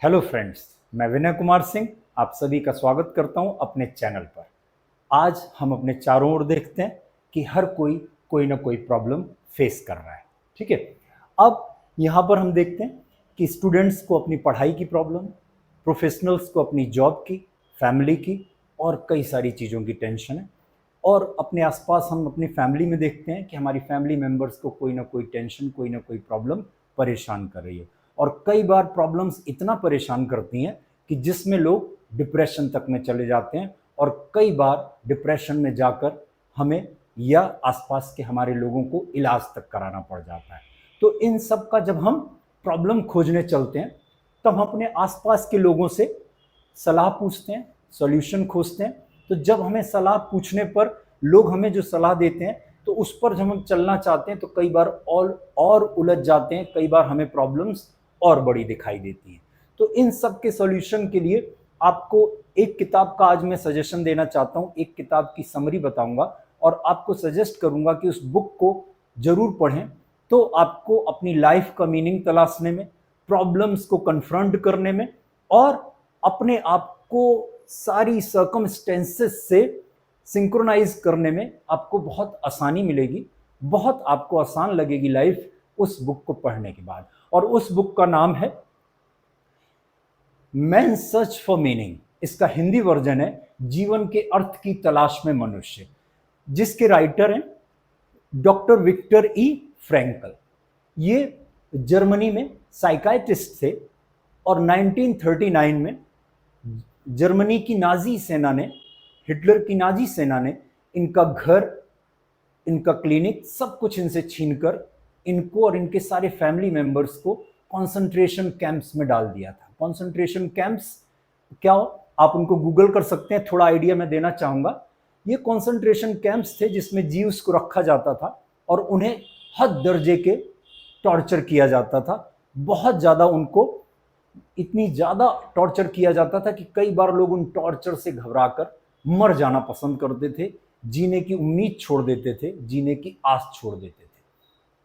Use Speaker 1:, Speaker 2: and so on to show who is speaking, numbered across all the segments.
Speaker 1: Hello friends, मैं विनय कुमार सिंह आप सभी का स्वागत करता हूं अपने चैनल पर। आज हम अपने चारों ओर देखते हैं कि हर कोई ना कोई प्रॉब्लम फेस कर रहा है। ठीक है, अब यहाँ पर हम देखते हैं कि स्टूडेंट्स को अपनी पढ़ाई की प्रॉब्लम, प्रोफेशनल्स को अपनी जॉब की, फैमिली की और कई सारी चीज़ों की टेंशन है। और अपने आसपास हम अपनी फैमिली में देखते हैं कि हमारी फैमिली मेम्बर्स को कोई ना कोई टेंशन, कोई ना कोई प्रॉब्लम परेशान कर रही है। और कई बार प्रॉब्लम्स इतना परेशान करती हैं कि जिसमें लोग डिप्रेशन तक में चले जाते हैं और कई बार डिप्रेशन में जाकर हमें या आसपास के हमारे लोगों को इलाज तक कराना पड़ जाता है। तो इन सब का जब हम प्रॉब्लम खोजने चलते हैं तब हम अपने आसपास के लोगों से सलाह पूछते हैं, सॉल्यूशन खोजते हैं। तो जब हमें सलाह पूछने पर लोग हमें जो सलाह देते हैं तो उस पर जब हम चलना चाहते हैं तो कई बार और उलझ जाते हैं, कई बार हमें प्रॉब्लम्स और बड़ी दिखाई देती हैं। तो इन सब के सॉल्यूशन के लिए आपको एक किताब का आज मैं सजेशन देना चाहता हूँ, एक किताब की समरी बताऊंगा और आपको सजेस्ट करूंगा कि उस बुक को जरूर पढ़ें। तो आपको अपनी लाइफ का मीनिंग तलाशने में, प्रॉब्लम्स को कन्फ्रंट करने में और अपने आप को सारी सर्कमस्टेंसेस से सिंक्रोनाइज करने में आपको बहुत आसानी मिलेगी, बहुत आपको आसान लगेगी लाइफ उस बुक को पढ़ने के बाद। और उस बुक का नाम है मैन सर्च फॉर मीनिंग। इसका हिंदी वर्जन है जीवन के अर्थ की तलाश में मनुष्य, जिसके राइटर हैं डॉक्टर विक्टर ई फ्रैंकल। ये जर्मनी में साइकाइट्रिस्ट थे और 1939 में जर्मनी की नाजी सेना ने, हिटलर की नाजी सेना ने इनका घर, इनका क्लिनिक, सब कुछ इनसे छीनकर इनको और इनके सारे फैमिली मेंबर्स को कंसंट्रेशन कैंप्स में डाल दिया था। कंसंट्रेशन कैंप्स क्या हो, आप उनको गूगल कर सकते हैं, थोड़ा आइडिया मैं देना चाहूँगा। ये कंसंट्रेशन कैंप्स थे जिसमें जीव्स को रखा जाता था और उन्हें हद दर्जे के टॉर्चर किया जाता था। बहुत ज़्यादा उनको, इतनी ज़्यादा टॉर्चर किया जाता था कि कई बार लोग उन टॉर्चर से घबराकर मर जाना पसंद करते थे, जीने की उम्मीद छोड़ देते थे, जीने की आस छोड़ देते थे।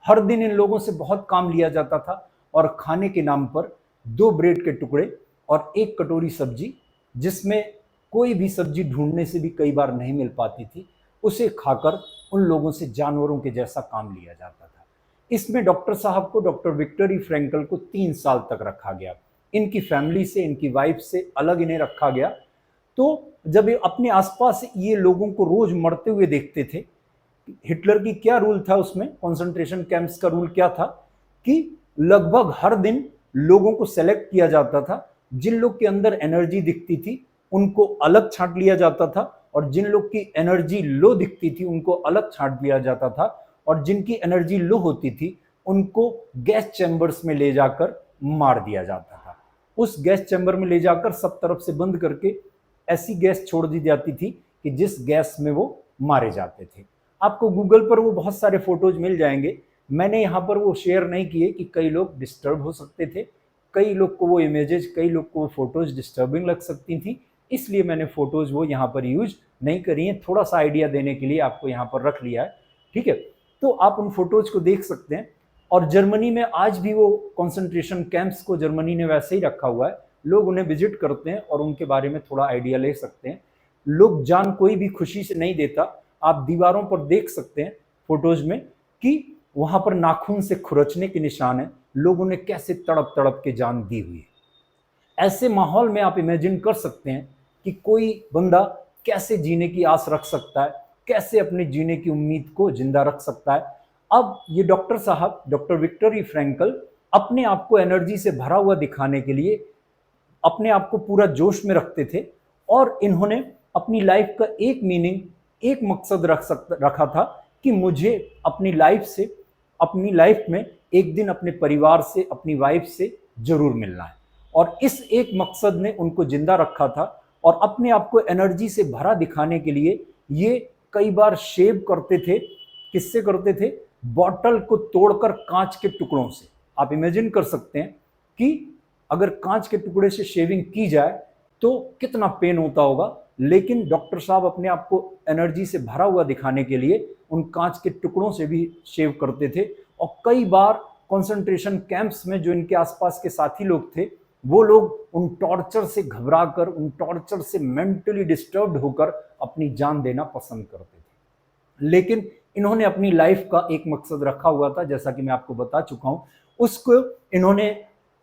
Speaker 1: हर दिन इन लोगों से बहुत काम लिया जाता था और खाने के नाम पर 2 ब्रेड के टुकड़े और 1 कटोरी सब्जी, जिसमें कोई भी सब्जी ढूंढने से भी कई बार नहीं मिल पाती थी, उसे खाकर उन लोगों से जानवरों के जैसा काम लिया जाता था। इसमें डॉक्टर साहब को, डॉक्टर विक्टर ई फ्रैंकल को 3 साल तक रखा गया। इनकी फैमिली से, इनकी वाइफ से अलग इन्हें रखा गया। तो जब ये अपने आसपास ये लोगों को रोज मरते हुए देखते थे, हिटलर की क्या रूल था उसमें, कंसंट्रेशन कैंप्स का रूल क्या था कि लगभग हर दिन लोगों को सेलेक्ट किया जाता था। जिन लोग के अंदर एनर्जी दिखती थी उनको अलग छांट लिया जाता था और जिन लोग की एनर्जी लो दिखती थी उनको अलग छांट दिया जाता था और जिनकी एनर्जी लो होती थी उनको गैस चैम्बर्स में ले जाकर मार दिया जाता था। उस गैस चैम्बर में ले जाकर सब तरफ से बंद करके ऐसी गैस छोड़ दी जाती थी कि जिस गैस में वो मारे जाते थे। आपको गूगल पर वो बहुत सारे फोटोज मिल जाएंगे, मैंने यहाँ पर वो शेयर नहीं किए कि कई लोग डिस्टर्ब हो सकते थे, कई लोग को वो इमेजेस, कई लोग को वो फोटोज डिस्टर्बिंग लग सकती थी, इसलिए मैंने फोटोज वो यहाँ पर यूज नहीं करी हैं। थोड़ा सा आइडिया देने के लिए आपको यहाँ पर रख लिया है, ठीक है। तो आप उन फोटोज को देख सकते हैं। और जर्मनी में आज भी वो कंसंट्रेशन कैंप्स को जर्मनी ने वैसे ही रखा हुआ है, लोग उन्हें विजिट करते हैं और उनके बारे में थोड़ा आइडिया ले सकते हैं। लोग जान कोई भी खुशी से नहीं देता, आप दीवारों पर देख सकते हैं फोटोज में कि वहां पर नाखून से खुरचने के निशान है, लोगों ने कैसे तड़प तड़प के जान दी हुई है। ऐसे माहौल में आप इमेजिन कर सकते हैं कि कोई बंदा कैसे जीने की आस रख सकता है, कैसे अपने जीने की उम्मीद को जिंदा रख सकता है। अब ये डॉक्टर साहब, डॉक्टर विक्टर ई फ्रैंकल, अपने आप को एनर्जी से भरा हुआ दिखाने के लिए अपने आप को पूरा जोश में रखते थे और इन्होंने अपनी लाइफ का एक मीनिंग, एक मकसद रखा था कि मुझे अपनी लाइफ में एक दिन अपने परिवार से, अपनी वाइफ से जरूर मिलना है। और इस एक मकसद ने उनको जिंदा रखा था और अपने आप को एनर्जी से भरा दिखाने के लिए ये कई बार शेव करते थे। किससे करते थे? बॉटल को तोड़कर कांच के टुकड़ों से। आप इमेजिन कर सकते हैं कि अगर कांच के टुकड़े से शेविंग की जाए तो कितना पेन होता होगा, लेकिन डॉक्टर साहब अपने आप को एनर्जी से भरा हुआ दिखाने के लिए उन कांच के टुकड़ों से भी शेव करते थे। और कई बार कंसंट्रेशन कैंप्स में जो इनके आसपास के साथी लोग थे वो लोग उन टॉर्चर से घबराकर, उन टॉर्चर से मेंटली डिस्टर्ब्ड होकर अपनी जान देना पसंद करते थे। लेकिन इन्होंने अपनी लाइफ का एक मकसद रखा हुआ था, जैसा कि मैं आपको बता चुका हूं। उसको इन्होंने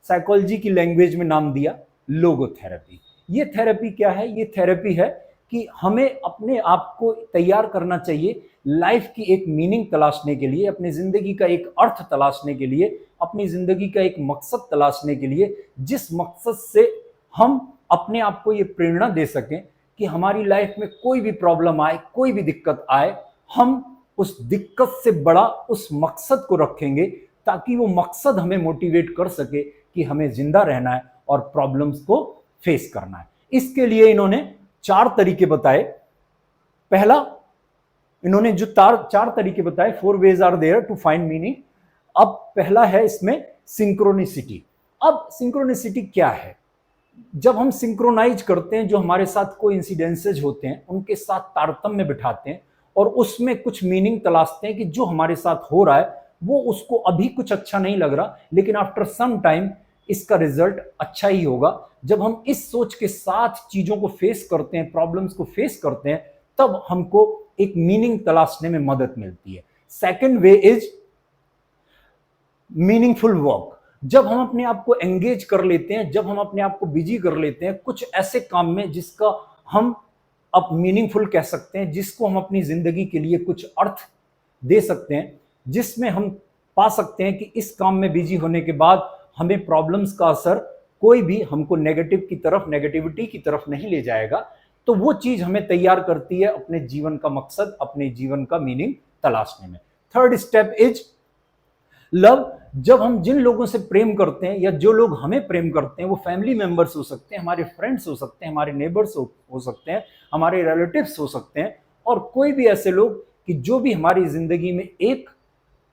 Speaker 1: साइकोलॉजी की लैंग्वेज में नाम दिया लोगोथेरेपी। ये थेरेपी क्या है? ये थेरेपी है कि हमें अपने आप को तैयार करना चाहिए लाइफ की एक मीनिंग तलाशने के लिए, अपनी जिंदगी का एक अर्थ तलाशने के लिए, अपनी जिंदगी का एक मकसद तलाशने के लिए, जिस मकसद से हम अपने आप को ये प्रेरणा दे सकें कि हमारी लाइफ में कोई भी प्रॉब्लम आए, कोई भी दिक्कत आए, हम उस दिक्कत से बड़ा उस मकसद को रखेंगे, ताकि वो मकसद हमें मोटिवेट कर सके कि हमें जिंदा रहना है और प्रॉब्लम्स को फेस करना है। इसके लिए इन्होंने 4 तरीके बताए। पहला, इन्होंने जो चार तरीके बताए, 4 ways are there to find meaning. अब पहला है इसमें सिंक्रोनिसिटी। अब सिंक्रोनिसिटी क्या है? जब हम सिंक्रोनाइज करते हैं, जो हमारे साथ कोई इंसिडेंसेज होते हैं उनके साथ तारतम्य बिठाते हैं और उसमें कुछ मीनिंग तलाशते हैं कि जो हमारे साथ हो रहा है वो उसको अभी कुछ अच्छा नहीं लग रहा, लेकिन आफ्टर सम टाइम इसका रिजल्ट अच्छा ही होगा। जब हम इस सोच के साथ चीजों को फेस करते हैं, प्रॉब्लम्स को फेस करते हैं, तब हमको एक मीनिंग तलाशने में मदद मिलती है। Second way is meaningful work. जब हम अपने आप को एंगेज कर लेते हैं, जब हम अपने आप को बिजी कर लेते हैं कुछ ऐसे काम में जिसका हम अब मीनिंगफुल कह सकते हैं, जिसको हम अपनी जिंदगी के लिए कुछ अर्थ दे सकते हैं, जिसमें हम पा सकते हैं कि इस काम में बिजी होने के बाद हमें प्रॉब्लम्स का असर कोई भी हमको नेगेटिव की तरफ, नेगेटिविटी की तरफ नहीं ले जाएगा, तो वो चीज हमें तैयार करती है अपने जीवन का मकसद, अपने जीवन का मीनिंग तलाशने में। Third step is love. जब हम जिन लोगों से प्रेम करते हैं या जो लोग हमें प्रेम करते हैं, वो फैमिली मेंबर्स हो सकते हैं, हमारे फ्रेंड्स हो सकते हैं, हमारे नेबर्स हो सकते हैं, हमारे रिलेटिव्स हो सकते हैं, और कोई भी ऐसे लोग कि जो भी हमारी जिंदगी में एक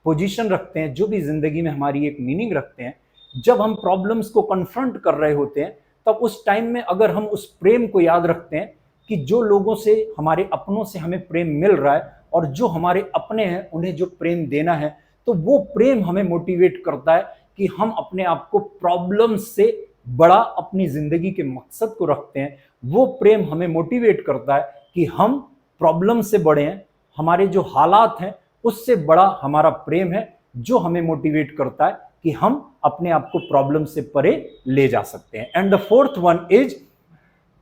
Speaker 1: पोजीशन रखते हैं, जो भी जिंदगी में हमारी एक मीनिंग रखते हैं। जब हम प्रॉब्लम्स को कन्फ्रंट कर रहे होते हैं, तब उस टाइम में अगर हम उस प्रेम को याद रखते हैं कि जो लोगों से, हमारे अपनों से हमें प्रेम मिल रहा है और जो हमारे अपने हैं उन्हें जो प्रेम देना है, तो वो प्रेम हमें मोटिवेट करता है कि हम अपने आप को प्रॉब्लम से बड़ा अपनी जिंदगी के मकसद को रखते हैं। वो प्रेम हमें मोटिवेट करता है कि हम प्रॉब्लम से बड़े हैं, हमारे जो हालात हैं उससे बड़ा हमारा प्रेम है, जो हमें मोटिवेट करता है कि हम अपने आप को प्रॉब्लम से परे ले जा सकते हैं। And the fourth one is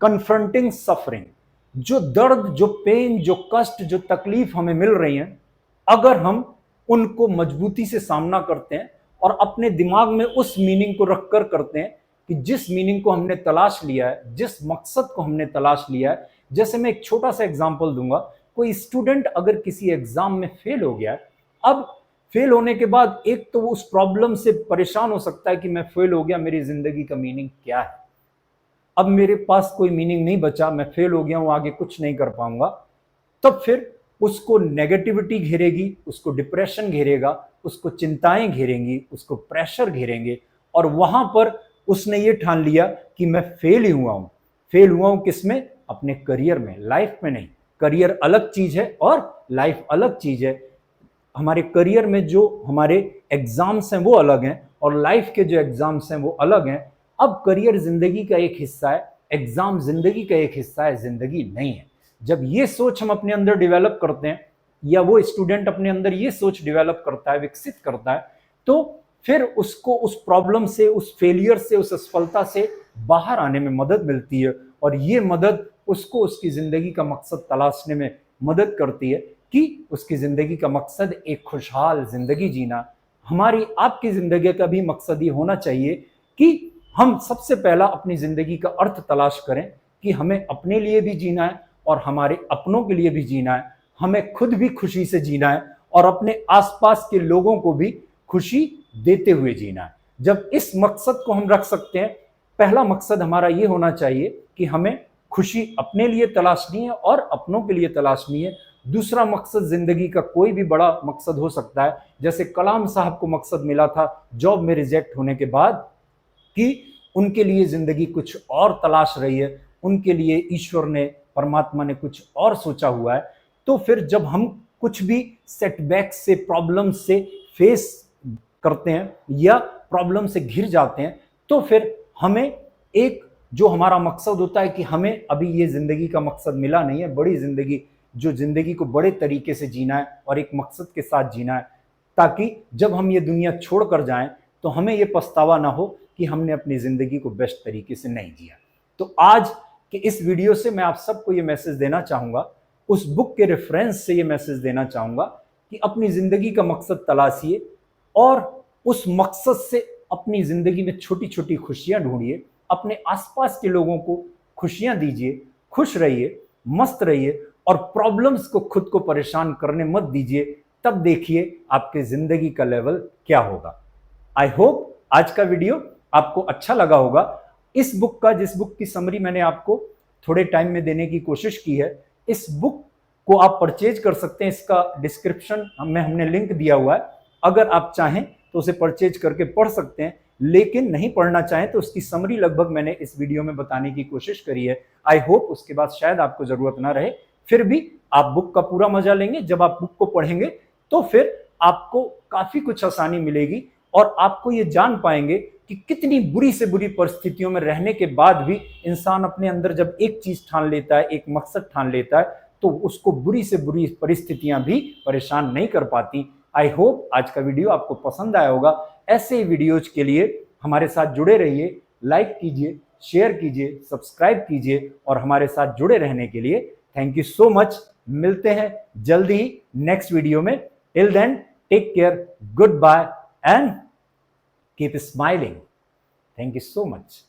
Speaker 1: confronting suffering. जो दर्द, जो पेन, जो कष्ट, जो तकलीफ हमें मिल रही है, अगर हम उनको मजबूती से सामना करते हैं और अपने दिमाग में उस मीनिंग को रखकर करते हैं कि जिस मीनिंग को हमने तलाश लिया है, जिस मकसद को हमने तलाश लिया है। जैसे मैं एक छोटा सा एग्जांपल दूंगा, कोई स्टूडेंट अगर किसी एग्जाम में फेल हो गया है, अब फेल होने के बाद एक तो वो उस प्रॉब्लम से परेशान हो सकता है कि मैं फेल हो गया, मेरी जिंदगी का मीनिंग क्या है, अब मेरे पास कोई मीनिंग नहीं बचा, मैं फेल हो गया हूं, आगे कुछ नहीं कर पाऊंगा। तब फिर उसको नेगेटिविटी घेरेगी, उसको डिप्रेशन घेरेगा, उसको चिंताएं घेरेंगी, उसको प्रेशर घेरेंगे, और वहां पर उसने ये ठान लिया कि मैं फेल ही हुआ हूं। फेल हुआ हूं किसमें? अपने करियर में, लाइफ में नहीं। करियर अलग चीज है और लाइफ अलग चीज है। हमारे करियर में जो हमारे एग्जाम्स हैं वो अलग हैं और लाइफ के जो एग्जाम्स हैं वो अलग हैं। अब करियर जिंदगी का एक हिस्सा है, एग्जाम जिंदगी का एक हिस्सा है, जिंदगी नहीं है। जब ये सोच हम अपने अंदर डेवलप करते हैं, या वो स्टूडेंट अपने अंदर ये सोच डेवलप करता है, विकसित करता है, तो फिर उसको उस प्रॉब्लम से, उस फेलियर से, उस असफलता से बाहर आने में मदद मिलती है। और ये मदद उसको उसकी जिंदगी का मकसद तलाशने में मदद करती है कि उसकी जिंदगी का मकसद एक खुशहाल जिंदगी जीना। हमारी, आपकी जिंदगी का भी मकसद ये होना चाहिए कि हम सबसे पहला अपनी जिंदगी का अर्थ तलाश करें कि हमें अपने लिए भी जीना है और हमारे अपनों के लिए भी जीना है, हमें खुद भी खुशी से जीना है और अपने आसपास के लोगों को भी खुशी देते हुए जीना है। जब इस मकसद को हम रख सकते हैं, पहला मकसद हमारा ये होना चाहिए कि हमें खुशी अपने लिए तलाशनी है और अपनों के लिए तलाशनी है। दूसरा मकसद जिंदगी का कोई भी बड़ा मकसद हो सकता है, जैसे कलाम साहब को मकसद मिला था जॉब में रिजेक्ट होने के बाद कि उनके लिए जिंदगी कुछ और तलाश रही है, उनके लिए ईश्वर ने, परमात्मा ने कुछ और सोचा हुआ है। तो फिर जब हम कुछ भी सेटबैक से, प्रॉब्लम से फेस करते हैं या प्रॉब्लम से घिर जाते हैं, तो फिर हमें एक जो हमारा मकसद होता है कि हमें अभी ये जिंदगी का मकसद मिला नहीं है, बड़ी जिंदगी, जो जिंदगी को बड़े तरीके से जीना है और एक मकसद के साथ जीना है, ताकि जब हम ये दुनिया छोड़ कर जाएं तो हमें ये पछतावा ना हो कि हमने अपनी जिंदगी को बेस्ट तरीके से नहीं जिया। तो आज के इस वीडियो से मैं आप सबको ये मैसेज देना चाहूंगा, उस बुक के रेफरेंस से ये मैसेज देना चाहूंगा कि अपनी जिंदगी का मकसद तलाशिए और उस मकसद से अपनी जिंदगी में छोटी छोटी खुशियां ढूंढिए, अपने आसपास के लोगों को खुशियां दीजिए, खुश रहिए, मस्त रहिए और प्रॉब्लम्स को खुद को परेशान करने मत दीजिए। तब देखिए आपके जिंदगी का लेवल क्या होगा। आई होप आज का वीडियो आपको अच्छा लगा होगा। इस बुक का, जिस बुक की समरी मैंने आपको थोड़े टाइम में देने की कोशिश की है, इस बुक को आप परचेज कर सकते हैं। इसका डिस्क्रिप्शन में हमने लिंक दिया हुआ है, अगर आप चाहें तो उसे परचेज करके पढ़ सकते हैं, लेकिन नहीं पढ़ना चाहें तो उसकी समरी लगभग मैंने इस वीडियो में बताने की कोशिश करी है। आई होप उसके बाद शायद आपको जरूरत ना रहे, फिर भी आप बुक का पूरा मजा लेंगे। जब आप बुक को पढ़ेंगे तो फिर आपको काफी कुछ आसानी मिलेगी और आपको ये जान पाएंगे कि कितनी बुरी से बुरी परिस्थितियों में रहने के बाद भी इंसान अपने अंदर जब एक चीज ठान लेता है, एक मकसद ठान लेता है, तो उसको बुरी से बुरी परिस्थितियां भी परेशान नहीं कर पाती। आई होप आज का वीडियो आपको पसंद आया होगा। ऐसे ही वीडियोज के लिए हमारे साथ जुड़े रहिए, लाइक कीजिए, शेयर कीजिए, सब्सक्राइब कीजिए और हमारे साथ जुड़े रहने के लिए थैंक यू सो मच। मिलते हैं जल्दी ही नेक्स्ट वीडियो में। Till then take care, goodbye and keep smiling. Thank you so much.